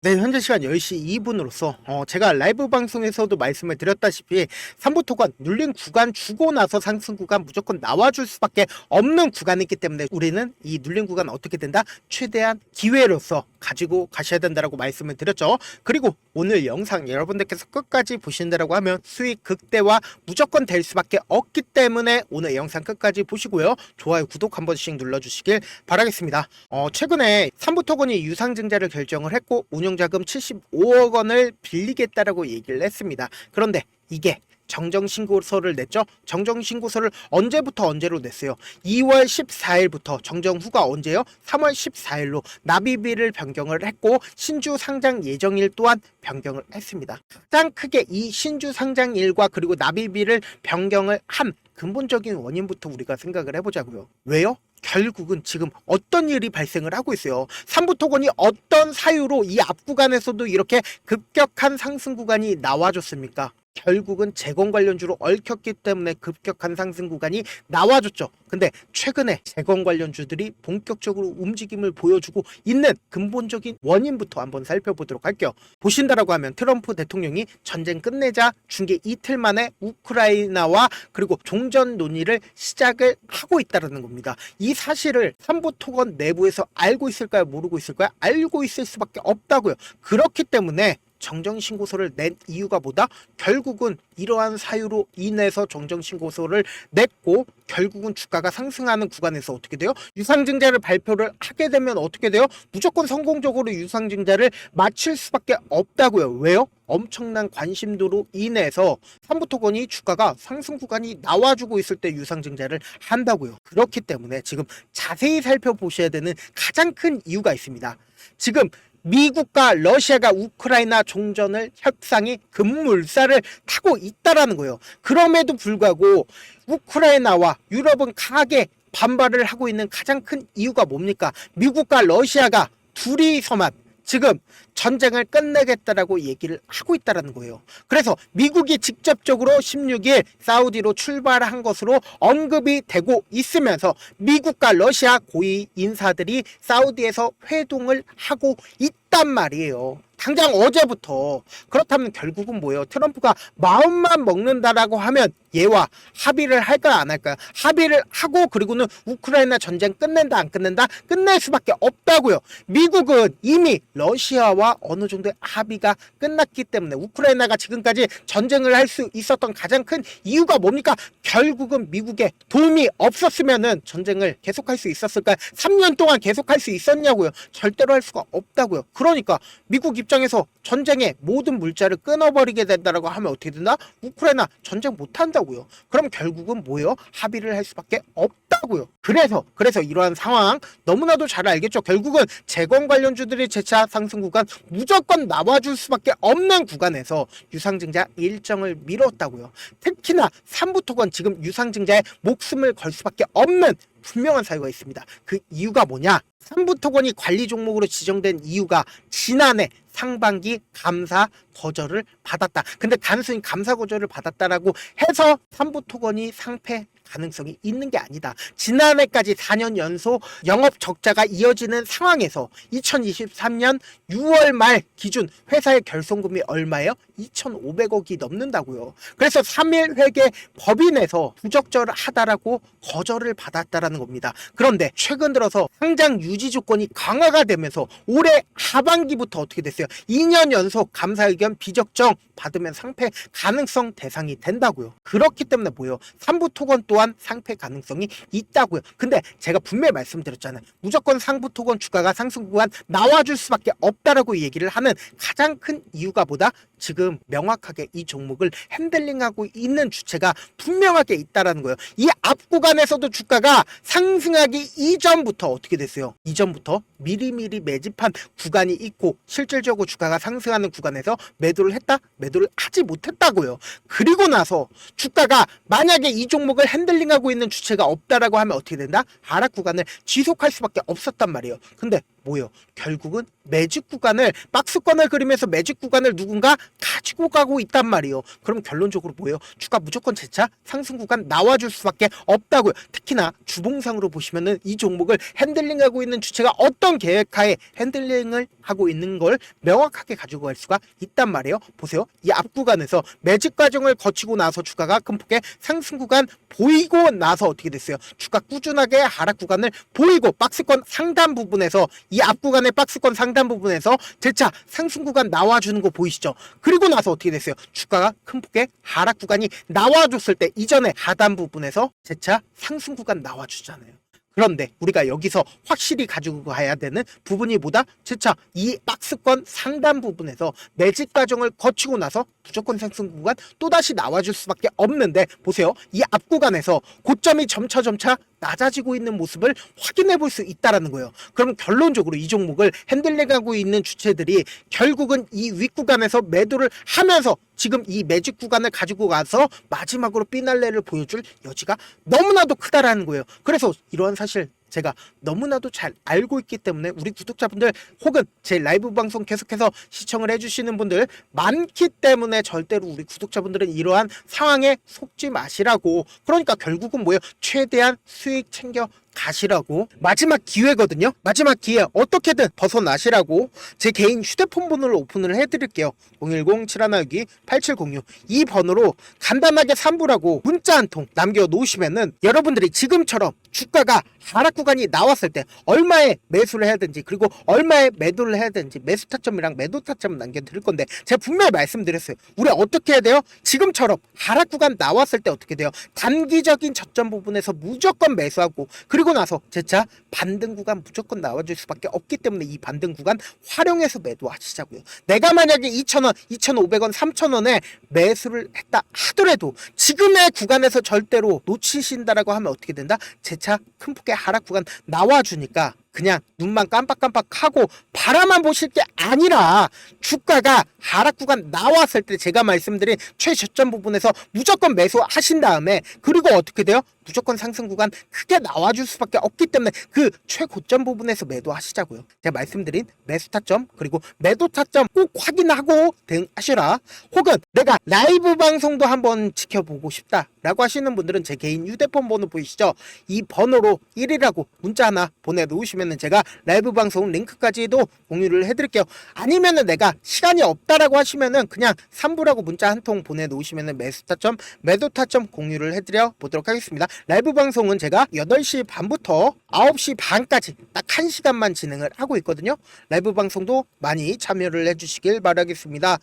네, 현재 시간 10시 2분으로서 제가 라이브 방송에서도 말씀을 드렸다시피 3부 토건 눌린 구간 주고 나서 상승 구간 무조건 나와줄 수밖에 없는 구간이기 때문에 우리는 이 눌린 구간 어떻게 된다? 최대한 기회로서 가지고 가셔야 된다라고 말씀을 드렸죠. 그리고 오늘 영상 여러분들께서 끝까지 보신다라고 하면 수익 극대화 무조건 될 수밖에 없기 때문에 오늘 영상 끝까지 보시고요. 좋아요, 구독 한 번씩 눌러주시길 바라겠습니다. 최근에 3부 토건이 유상증자를 결정을 했고 운용자금 75억 원을 빌리겠다라고 얘기를 했습니다. 그런데 이게 정정신고서를 냈죠. 정정신고서를 언제부터 언제로 냈어요? 2월 14일부터 정정 후가 언제요? 3월 14일로 납입일을 변경을 했고 신주 상장 예정일 또한 변경을 했습니다. 가장 크게 이 신주 상장일과 그리고 납입일을 변경을 한 근본적인 원인부터 우리가 생각을 해보자고요. 왜요? 결국은 지금 어떤 일이 발생을 하고 있어요. 3부 토건이 어떤 사유로 이 앞 구간에서도 이렇게 급격한 상승 구간이 나와줬습니까? 결국은 재건 관련주로 얽혔기 때문에 급격한 상승 구간이 나와줬죠. 근데 최근에 재건 관련주들이 본격적으로 움직임을 보여주고 있는 근본적인 원인부터 한번 살펴보도록 할게요. 보신다라고 하면 트럼프 대통령이 전쟁 끝내자 중계 이틀 만에 우크라이나와 그리고 종전 논의를 시작을 하고 있다는 겁니다. 이 사실을 3부 토건 내부에서 알고 있을까요? 모르고 있을까요? 알고 있을 수밖에 없다고요. 그렇기 때문에 정정신고서를 낸 이유가 뭐다? 결국은 이러한 사유로 인해서 정정신고서를 냈고 결국은 주가가 상승하는 구간에서 어떻게 돼요? 유상증자를 발표를 하게 되면 어떻게 돼요? 무조건 성공적으로 유상증자를 마칠 수밖에 없다고요. 왜요? 엄청난 관심도로 인해서 3부 토건이 주가가 상승 구간이 나와주고 있을 때 유상증자를 한다고요. 그렇기 때문에 지금 자세히 살펴보셔야 되는 가장 큰 이유가 있습니다. 지금 미국과 러시아가 우크라이나 종전을 협상이 급물살을 타고 있다라는 거예요. 그럼에도 불구하고 우크라이나와 유럽은 강하게 반발을 하고 있는 가장 큰 이유가 뭡니까? 미국과 러시아가 둘이서만 지금 전쟁을 끝내겠다라고 얘기를 하고 있다는 거예요. 그래서 미국이 직접적으로 16일 사우디로 출발한 것으로 언급이 되고 있으면서 미국과 러시아 고위 인사들이 사우디에서 회동을 하고 있단 말이에요. 당장 어제부터. 그렇다면 결국은 뭐예요? 트럼프가 마음만 먹는다라고 하면 얘와 합의를 할까요? 안 할까요? 합의를 하고 그리고는 우크라이나 전쟁 끝낸다 안 끝낸다? 끝낼 수밖에 없다고요. 미국은 이미 러시아와 어느 정도의 합의가 끝났기 때문에 우크라이나가 지금까지 전쟁을 할 수 있었던 가장 큰 이유가 뭡니까? 결국은 미국의 도움이 없었으면은 전쟁을 계속할 수 있었을까요? 3년 동안 계속할 수 있었냐고요? 절대로 할 수가 없다고요. 그러니까 미국 입장에서 전쟁의 모든 물자를 끊어버리게 된다라고 하면 어떻게 된다? 우크라이나 전쟁 못한다고요. 그럼 결국은 뭐예요? 합의를 할 수밖에 없다고요. 그래서 이러한 상황 너무나도 잘 알겠죠. 결국은 재건 관련주들이 재차 상승 구간 무조건 나와줄 수밖에 없는 구간에서 유상증자 일정을 미뤘다고요. 특히나 3부 토건 지금 유상증자에 목숨을 걸 수밖에 없는 분명한 사유가 있습니다. 그 이유가 뭐냐? 3부 토건이 관리 종목으로 지정된 이유가 지난해 상반기 감사 거절을 받았다. 근데 단순히 감사 거절을 받았다라고 해서 3부 토건이 상패 가능성이 있는 게 아니다. 지난해까지 4년 연속 영업 적자가 이어지는 상황에서 2023년 6월 말 기준 회사의 결손금이 얼마예요? 2,500억이 넘는다고요. 그래서 3일 회계 법인에서 부적절하다라고 거절을 받았다라는 겁니다. 그런데 최근 들어서 상장 유지 조건이 강화가 되면서 올해 하반기부터 어떻게 됐어요? 2년 연속 감사 의견 비적정 받으면 상패 가능성 대상이 된다고요. 그렇기 때문에 뭐예요? 3부 토건 또한 상패 가능성이 있다고요. 근데 제가 분명히 말씀드렸잖아요. 무조건 3부 토건 주가가 상승 구간 나와줄 수밖에 없다라고 얘기를 하는 가장 큰 이유가 뭐다? 지금 명확하게 이 종목을 핸들링하고 있는 주체가 분명하게 있다라는 거예요. 이 앞 구간에서도 주가가 상승하기 이전부터 어떻게 됐어요? 이전부터 미리미리 매집한 구간이 있고 실질적으로 주가가 상승하는 구간에서 매도를 했다? 매도를 하지 못했다고요. 그리고 나서 주가가 만약에 이 종목을 핸들링하고 있는 주체가 없다라고 하면 어떻게 된다? 하락 구간을 지속할 수밖에 없었단 말이에요. 근데 뭐예요? 결국은 매직 구간을 박스권을 그리면서 매직 구간을 누군가 가지고 가고 있단 말이에요. 그럼 결론적으로 뭐예요? 주가 무조건 재차 상승 구간 나와줄 수밖에 없다고요. 특히나 주봉상으로 보시면은 이 종목을 핸들링하고 있는 주체가 어떤 계획하에 핸들링을 하고 있는 걸 명확하게 가지고 갈 수가 있단 말이에요. 보세요. 이 앞 구간에서 매직 과정을 거치고 나서 주가가 큰 폭의 상승 구간 보이고 나서 어떻게 됐어요? 주가 꾸준하게 하락 구간을 보이고 박스권 상단 부분에서 이 앞 구간의 박스권 상단 부분에서 재차 상승 구간 나와주는 거 보이시죠? 그리고 나서 어떻게 됐어요? 주가가 큰 폭의 하락 구간이 나와줬을 때 이전에 하단 부분에서 재차 상승 구간 나와주잖아요. 그런데 우리가 여기서 확실히 가지고 가야 되는 부분이 뭐다? 재차 이 박스권 상단 부분에서 매직 과정을 거치고 나서 무조건 상승 구간 또다시 나와줄 수밖에 없는데 보세요. 이 앞 구간에서 고점이 점차 낮아지고 있는 모습을 확인해 볼 수 있다라는 거예요. 그럼 결론적으로 이 종목을 핸들링하고 있는 주체들이 결국은 이 윗구간에서 매도를 하면서 지금 이 매직 구간을 가지고 가서 마지막으로 피날레를 보여줄 여지가 너무나도 크다라는 거예요. 그래서 이러한 사실 제가 너무나도 잘 알고 있기 때문에 우리 구독자분들 혹은 제 라이브 방송 계속해서 시청을 해주시는 분들 많기 때문에 절대로 우리 구독자분들은 이러한 상황에 속지 마시라고. 그러니까 결국은 뭐예요? 최대한 수익 챙겨 가시라고. 마지막 기회거든요. 마지막 기회 어떻게든 벗어나시라고 제 개인 휴대폰 번호를 오픈을 해드릴게요. 010-7162-8706 이 번호로 간단하게 산부라고 문자 한 통 남겨놓으시면은 여러분들이 지금처럼 주가가 하락 구간이 나왔을 때 얼마에 매수를 해야 되는지 그리고 얼마에 매도를 해야 되는지 매수 타점이랑 매도 타점을 남겨드릴 건데 제가 분명히 말씀드렸어요. 우리 어떻게 해야 돼요? 지금처럼 하락 구간 나왔을 때 어떻게 돼요? 단기적인 저점 부분에서 무조건 매수하고 그리고 나서 재차 반등 구간 무조건 나와줄 수밖에 없기 때문에 이 반등 구간 활용해서 매도하시자고요. 내가 만약에 2,000원, 2,500원, 3,000원에 매수를 했다 하더라도 지금의 구간에서 절대로 놓치신다라고 하면 어떻게 된다? 재차 큰 폭의 하락 구간 나와주니까 그냥 눈만 깜빡깜빡하고 바라만 보실 게 아니라 주가가 하락 구간 나왔을 때 제가 말씀드린 최저점 부분에서 무조건 매수하신 다음에 그리고 어떻게 돼요? 무조건 상승 구간 크게 나와줄 수밖에 없기 때문에 그 최고점 부분에서 매도하시자고요. 제가 말씀드린 매수 타점 그리고 매도 타점 꼭 확인하고 대응하시라. 혹은 내가 라이브 방송도 한번 지켜보고 싶다라고 하시는 분들은 제 개인 휴대폰 번호 보이시죠? 이 번호로 1이라고 문자 하나 보내놓으시면 제가 라이브 방송 링크까지도 공유를 해드릴게요. 아니면은 내가 시간이 없다라고 하시면은 그냥 3부라고 문자 한 통 보내놓으시면은 매수 타점 매도 타점 공유를 해드려 보도록 하겠습니다. 라이브 방송은 제가 8시 반부터 9시 반까지 딱 1시간만 진행을 하고 있거든요. 라이브 방송도 많이 참여를 해주시길 바라겠습니다.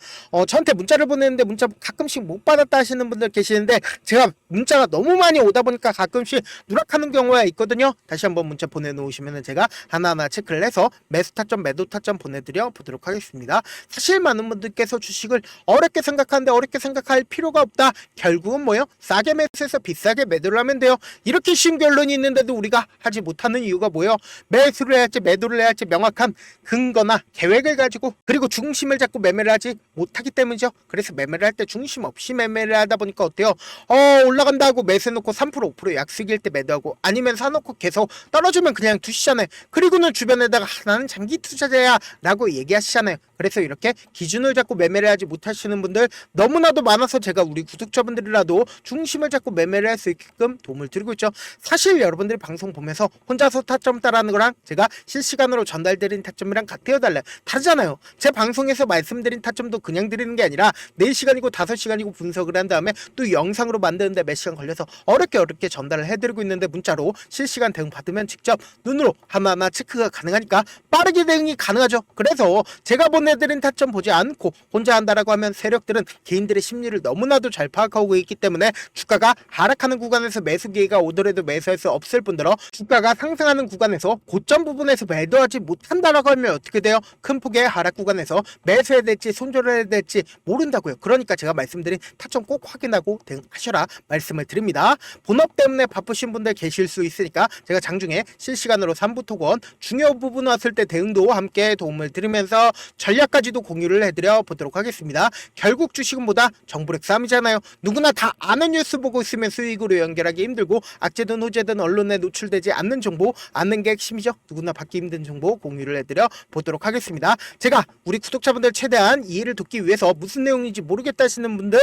저한테 문자를 보내는데 문자 가끔씩 못 받았다 하시는 분들 계시는데 제가 문자가 너무 많이 오다 보니까 가끔씩 누락하는 경우가 있거든요. 다시 한번 문자 보내놓으시면 제가 하나하나 체크를 해서 매수 타점 매도 타점 보내드려 보도록 하겠습니다. 사실 많은 분들께서 주식을 어렵게 생각하는데 어렵게 생각할 필요가 없다. 결국은 뭐예요? 싸게 매수해서 비싸게 매도를 하면 돼요. 이렇게 쉬운 결론이 있는데도 우리가 하지 못하는 이유가 뭐예요? 매수를 해야 할지 매도를 해야 할지 명확한 근거나 계획을 가지고 그리고 중심을 잡고 매매를 하지 못하기 때문이죠. 그래서 매매를 할 때 중심 없이 매매를 하다 보니까 어때요? 올라간다 하고 매수해놓고 3% 5% 약수익일 때 매도하고 아니면 사놓고 계속 떨어지면 그냥 두시잖아요. 그리고는 주변에다가 나는 장기 투자자야 라고 얘기하시잖아요. 그래서 이렇게 기준을 잡고 매매를 하지 못하시는 분들 너무나도 많아서 제가 우리 구독자분들이라도 중심을 잡고 매매를 할 수 있게끔 도움을 드리고 있죠. 사실 여러분들이 방송 보면서 혼자서 타점 따라하는 거랑 제가 실시간으로 전달드린 타점이랑 같아요 달라요? 다르잖아요. 제 방송에서 말씀드린 타점도 그냥 드리는 게 아니라 4시간이고 5시간이고 분석을 한 다음에 또 영상으로 만드는데 몇 시간 걸려서 어렵게 전달을 해드리고 있는데 문자로 실시간 대응 받으면 직접 눈으로 하나하나 체크가 가능하니까 빠르게 대응이 가능하죠. 그래서 제가 보내드린 타점 보지 않고 혼자 한다라고 하면 세력들은 개인들의 심리를 너무나도 잘 파악하고 있기 때문에 주가가 하락하는 구간에서 매수 기회가 오더라도 매수할 수 없을 뿐더러 주가가 상승하는 구간에서 고점 부분에서 매도하지 못한다라고 하면 어떻게 돼요? 큰 폭의 하락 구간에서 매수해야 될지 손절을 해야 될지 모른다고요. 그러니까 제가 말씀드린 타점 꼭 확인하고 대응하셔라 말씀을 드립니다. 본업 때문에 바쁘신 분들 계실 수 있으니까 제가 장중에 실시간으로 3부 토건 중요 부분 왔을 때 대응도 함께 도움을 드리면서 전략까지도 공유를 해드려 보도록 하겠습니다. 결국 주식은 뭐다? 정보력 싸움이잖아요. 누구나 다 아는 뉴스 보고 있으면 수익으로 연결하기 힘들고 악재든 호재든 언론에 노출되지 않는 정보, 아는 게 핵심이죠. 누구나 받기 힘든 정보 공유를 해드려 보도록 하겠습니다. 제가 우리 구독자분들 최대한 이해를 돕기 위해서 무슨 내용인지 모르겠다 하시는 분들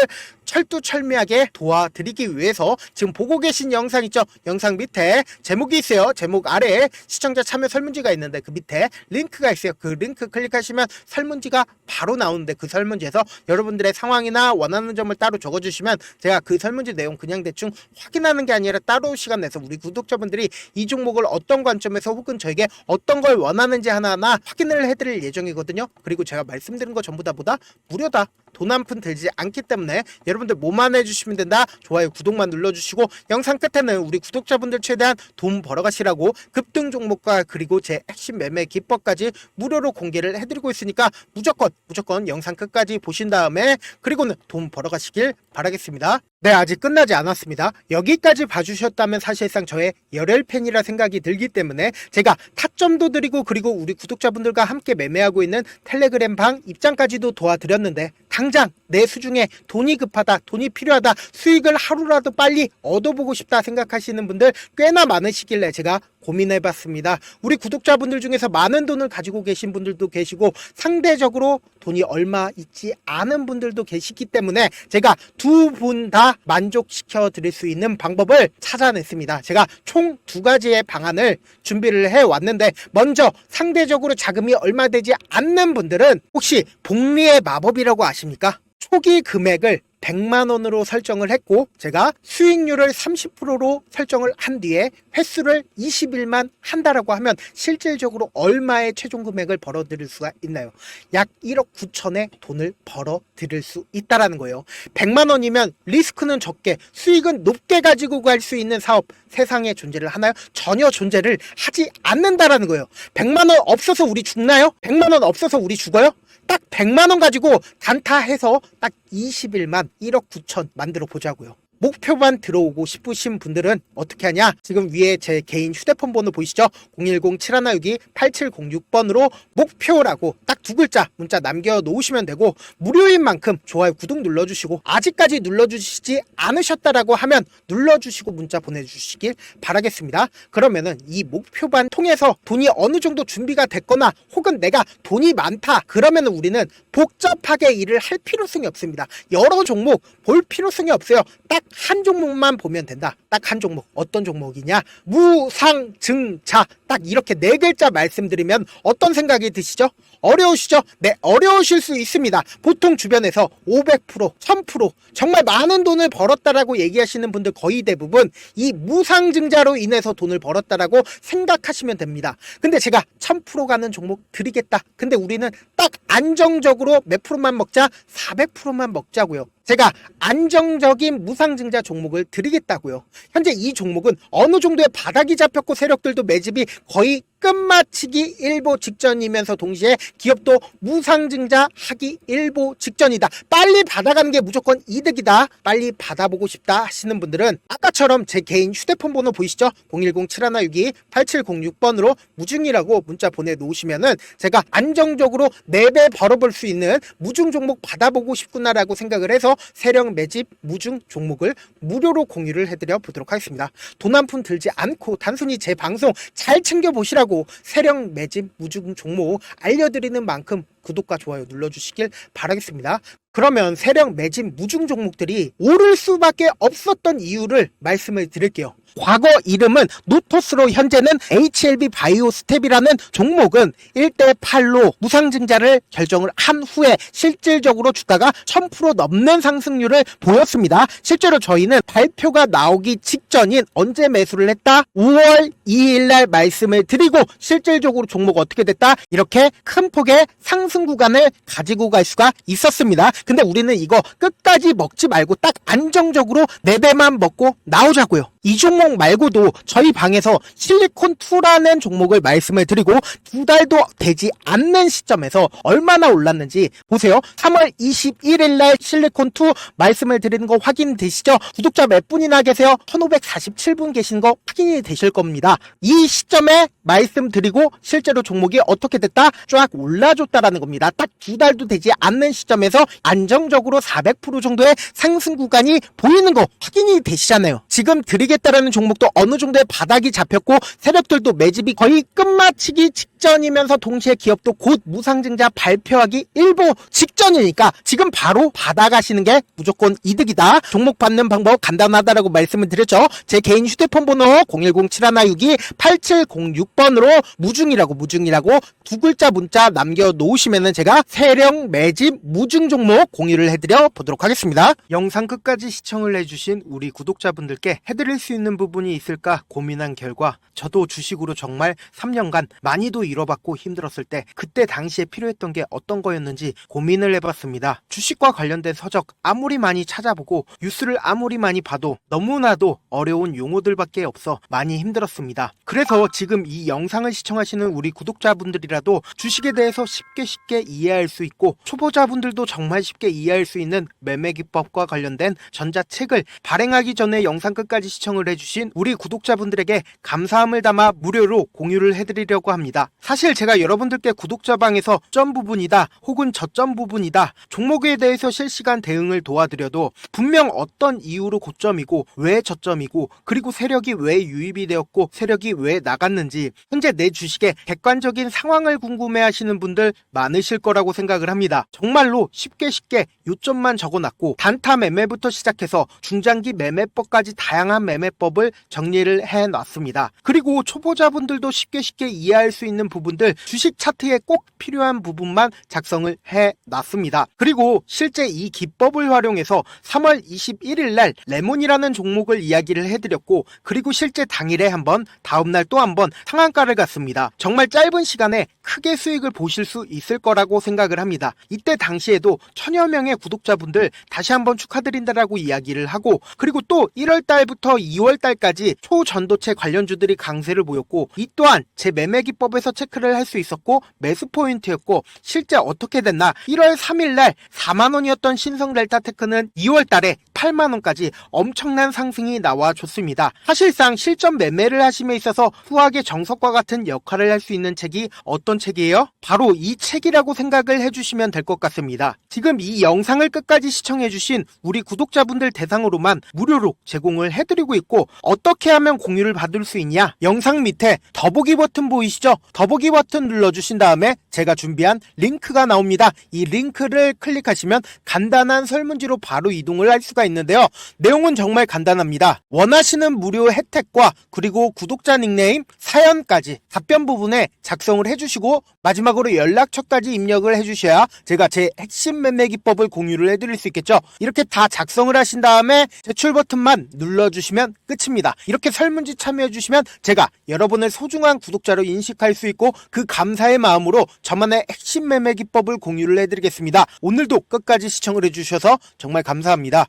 철두철미하게 도와드리기 위해서 지금 보고 계신 영상 있죠? 영상 밑에 제목이 있어요. 제목 아래에 시청자 참여 설문지가 있는데 그 밑에 링크가 있어요. 그 링크 클릭하시면 설문지가 바로 나오는데 그 설문지에서 여러분들의 상황이나 원하는 점을 따로 적어주시면 제가 그 설문지 내용 그냥 대충 확인하는 게 아니라 따로 시간 내서 우리 구독자분들이 이 종목을 어떤 관점에서 혹은 저에게 어떤 걸 원하는지 하나하나 확인을 해드릴 예정이거든요. 그리고 제가 말씀드린 거 전부 다 보다 무료다. 돈 한 푼 들지 않기 때문에 여러분들 뭐만 해주시면 된다. 좋아요, 구독만 눌러주시고 영상 끝에는 우리 구독자분들 최대한 돈 벌어가시라고 급등 종목과 그리고 제 핵심 매매 기법까지 무료로 공개를 해드리고 있으니까 무조건 영상 끝까지 보신 다음에 그리고는 돈 벌어가시길 바라겠습니다. 네, 아직 끝나지 않았습니다. 여기까지 봐주셨다면 사실상 저의 열혈 팬이라 생각이 들기 때문에 제가 타점도 드리고 그리고 우리 구독자분들과 함께 매매하고 있는 텔레그램 방 입장까지도 도와드렸는데 당장 내 수중에 돈이 급하다, 돈이 필요하다, 수익을 하루라도 빨리 얻어보고 싶다 생각하시는 분들 꽤나 많으시길래 제가 고민해봤습니다. 우리 구독자분들 중에서 많은 돈을 가지고 계신 분들도 계시고 상대적으로 돈이 얼마 있지 않은 분들도 계시기 때문에 제가 두 분 다 만족시켜 드릴 수 있는 방법을 찾아냈습니다. 제가 총 두 가지의 방안을 준비를 해왔는데 먼저 상대적으로 자금이 얼마 되지 않는 분들은 혹시 복리의 마법이라고 아십니까? 초기 금액을 100만 원으로 설정을 했고 제가 수익률을 30%로 설정을 한 뒤에 횟수를 20일만 한다라고 하면 실질적으로 얼마의 최종 금액을 벌어들일 수가 있나요? 약 1억 9천의 돈을 벌어들일 수 있다라는 거예요. 100만 원이면 리스크는 적게 수익은 높게 가지고 갈 수 있는 사업 세상에 존재를 하나요? 전혀 존재를 하지 않는다라는 거예요. 100만 원 없어서 우리 죽나요? 100만 원 없어서 우리 죽어요? 딱 100만 원 가지고 단타해서 딱 20일만 1억 9천 만들어 보자고요. 목표만 들어오고 싶으신 분들은 어떻게 하냐? 지금 위에 제 개인 휴대폰 번호 보이시죠? 010-7162-8706번으로 목표라고 딱 두 글자 문자 남겨놓으시면 되고 무료인 만큼 좋아요, 구독 눌러주시고 아직까지 눌러주시지 않으셨다라고 하면 눌러주시고 문자 보내주시길 바라겠습니다. 그러면은 이 목표반 통해서 돈이 어느 정도 준비가 됐거나 혹은 내가 돈이 많다 그러면은 우리는 복잡하게 일을 할 필요성이 없습니다. 여러 종목 볼 필요성이 없어요. 딱 한 종목만 보면 된다. 딱 한 종목. 어떤 종목이냐? 무상증자. 딱 이렇게 네 글자 말씀드리면 어떤 생각이 드시죠? 어려우시죠? 네, 어려우실 수 있습니다. 보통 주변에서 500%, 1000% 정말 많은 돈을 벌었다라고 얘기하시는 분들 거의 대부분 이 무상증자로 인해서 돈을 벌었다라고 생각하시면 됩니다. 근데 제가 1000% 가는 종목 드리겠다. 근데 우리는 딱 안정적으로 몇 프로만 먹자? 400%만 먹자고요. 제가 안정적인 무상증자 종목을 드리겠다고요. 현재 이 종목은 어느 정도의 바닥이 잡혔고 세력들도 매집이 거의 끝마치기 일보 직전이면서 동시에 기업도 무상증자 하기 일보 직전이다. 빨리 받아가는 게 무조건 이득이다. 빨리 받아보고 싶다 하시는 분들은 아까처럼 제 개인 휴대폰 번호 보이시죠? 010-7162-8706번으로 무중이라고 문자 보내놓으시면은 제가 안정적으로 4배 벌어볼 수 있는 무중 종목 받아보고 싶구나라고 생각을 해서 세력 매집 무중 종목을 무료로 공유를 해드려 보도록 하겠습니다. 돈 한 푼 들지 않고 단순히 제 방송 잘 챙겨보시라고 세력 매집 무중 종목 알려드리는 만큼 구독과 좋아요 눌러주시길 바라겠습니다. 그러면 세력 매집 무중 종목들이 오를 수밖에 없었던 이유를 말씀을 드릴게요. 과거 이름은 노토스로 현재는 HLB 바이오스텝이라는 종목은 1대8로 무상증자를 결정을 한 후에 실질적으로 주가가 1000% 넘는 상승률을 보였습니다. 실제로 저희는 발표가 나오기 직전인 언제 매수를 했다? 5월 2일 날 말씀을 드리고 실질적으로 종목 어떻게 됐다? 이렇게 큰 폭의 상승 구간을 가지고 갈 수가 있었습니다. 근데 우리는 이거 끝까지 먹지 말고 딱 안정적으로 4배만 먹고 나오자고요. 이 종목 말고도 저희 방에서 실리콘2라는 종목을 말씀을 드리고 2달도 되지 않는 시점에서 얼마나 올랐는지 보세요. 3월 21일 날 실리콘2 말씀을 드리는 거 확인되시죠? 구독자 몇 분이나 계세요? 1547분 계신 거 확인이 되실 겁니다. 이 시점에 말씀드리고 실제로 종목이 어떻게 됐다? 쫙 올라줬다라는 겁니다. 딱 2달도 되지 않는 시점에서 안정적으로 400% 정도의 상승 구간이 보이는 거 확인이 되시잖아요. 지금 드리겠다라는 종목도 어느 정도의 바닥이 잡혔고 세력들도 매집이 거의 끝마치기 직전이면서 동시에 기업도 곧 무상증자 발표하기 일보 직전이니까 지금 바로 받아가시는 게 무조건 이득이다. 종목 받는 방법 간단하다라고 말씀을 드렸죠. 제 개인 휴대폰 번호 010-7162-8706번으로 무중이라고 두 글자 문자 남겨놓으시면은 제가 세력 매집 무중 종목 공유를 해드려 보도록 하겠습니다. 영상 끝까지 시청을 해주신 우리 구독자분들께 해드릴 수 있는 부분이 있을까 고민한 결과 저도 주식으로 정말 3년간 많이도 잃어봤고 힘들었을 때 그때 당시에 필요했던 게 어떤 거였는지 고민을 해봤습니다. 주식과 관련된 서적 아무리 많이 찾아보고 뉴스를 아무리 많이 봐도 너무나도 어려운 용어들밖에 없어 많이 힘들었습니다. 그래서 지금 이 영상을 시청하시는 우리 구독자분들이라도 주식에 대해서 쉽게 이해할 수 있고 초보자분들도 정말 쉽게 이해할 수 있는 매매 기법과 관련된 전자책을 발행하기 전에 영상 끝까지 시청을 해주신 우리 구독자분들에게 감사함을 담아 무료로 공유를 해드리려고 합니다. 사실 제가 여러분들께 구독자방에서 점 부분이다 혹은 저점 부분이다 종목에 대해서 실시간 대응을 도와드려도 분명 어떤 이유로 고점이고 왜 저점이고 그리고 세력이 왜 유입이 되었고 세력이 왜 나갔는지 현재 내 주식의 객관적인 상황을 궁금해하시는 분들 많으실 거라고 생각을 합니다. 정말로 쉽게 요점만 적어놨고 단타 매매부터 시작해서 중장기 매매법까지 다양한 매매법을 정리를 해놨습니다. 그리고 초보자분들도 쉽게 이해할 수 있는 부분들 주식 차트에 꼭 필요한 부분만 작성을 해놨습니다. 그리고 실제 이 기법을 활용해서 3월 21일 날 레몬이라는 종목을 이야기를 해드렸고 그리고 실제 당일에 한번 다음날 또 한번 상한가를 갔습니다. 정말 짧은 시간에 크게 수익을 보실 수 있을 거라고 생각을 합니다. 이때 당시에도 천여 명의 구독자분들 다시 한번 축하드린다라고 이야기를 하고 그리고 또 1월 달부터 2월 달까지 초전도체 관련주들이 강세를 보였고 이 또한 제 매매 기법에서 체크를 할 수 있었고 매수 포인트였고 실제 어떻게 됐나 1월 3일 날 4만원이었던 신성 델타테크는 2월 달에 8만원까지 엄청난 상승이 나와줬습니다. 사실상 실전 매매를 하심에 있어서 수학의 정석과 같은 역할을 할 수 있는 책이 어떤 책이에요? 바로 이 책이라고 생각을 해주시면 될 것 같습니다. 지금 이 영상을 끝까지 시청해주신 우리 구독자분들 대상으로만 무료로 제공을 해드리고 있고 어떻게 하면 공유를 받을 수 있냐? 영상 밑에 더보기 버튼 보이시죠? 더보기 버튼 눌러주신 다음에 제가 준비한 링크가 나옵니다. 이 링크를 클릭하시면 간단한 설문지로 바로 이동을 할 수가 있는데요. 내용은 정말 간단합니다. 원하시는 무료 혜택과 그리고 구독자 닉네임, 사연까지 답변 부분에 작성을 해주시고 마지막으로 연락처까지 입력을 해주셔야 제가 제 핵심 매매 기법을 공유를 해드릴 수 있겠죠. 이렇게 다 작성을 하신 다음에 제출 버튼만 눌러주시면 끝입니다. 이렇게 설문지 참여해주시면 제가 여러분을 소중한 구독자로 인식할 수 있고 그 감사의 마음으로 저만의 핵심 매매 기법을 공유를 해드리겠습니다. 오늘도 끝까지 시청을 해주셔서 정말 감사합니다.